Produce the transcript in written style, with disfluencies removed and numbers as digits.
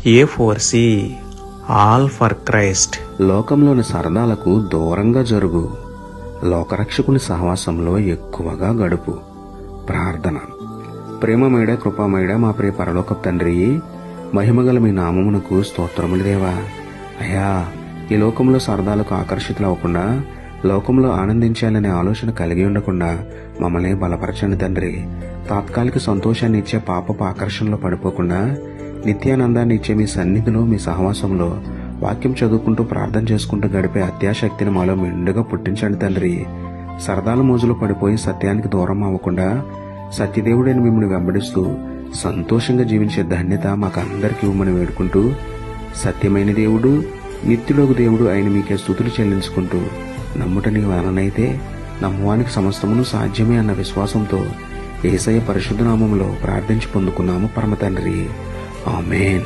A4C all for Christ. లోకంలోని సరదాలకు దూరంగా జరుగు. లోకరక్షకుని సహవాసంలో ఎక్కువగా గడుపు. ప్రార్థన. ప్రేమమేడ కృపామేడ మా ప్రియ పరలోకపు తండ్రి, మహిమగల మీ నామమునకు స్తోత్రములు దేవా. అయ్యా, ఈ లోకంలో సరదాలకు ఆకర్షితులవ్వకుండా, లోకంలో ఆనందించాలనే ఆలోచన కలిగి ఉండకుండా మమ్మల్ని బలపరచండి తండ్రి. తాత్కాలిక సంతోషాన్ని ఇచ్చే పాపపు ఆకర్షణలో పడిపోకుండా, నిత్యానందాన్ని ఇచ్చే మీ సన్నిధిలో, మీ సహవాసంలో వాక్యం చదువుకుంటూ ప్రార్థన చేసుకుంటూ గడిపే అత్యాశక్తిని మాలో మెండుగా పుట్టించండి తండ్రి. సరదాల మోజులో పడిపోయి సత్యానికి దూరం అవ్వకుండా, సత్యదేవుడైన మిమ్మల్ని వెంబడిస్తూ సంతోషంగా జీవించే ధన్యత మాకు అందరికీ ఇవ్వమని వేడుకుంటూ, సత్యమైన దేవుడు, నిత్యుడగు దేవుడు అయిన మీకే స్తుతులు చెల్లించుకుంటూ, నమ్ముట నీ వలనైతే నమ్మువానికి సమస్తమును సాధ్యమే అన్న విశ్వాసంతో యేసయ్య పరిశుద్ధ నామములో ప్రార్థించి పొందుకున్నాము పరమ తండ్రి. ఆమేన్.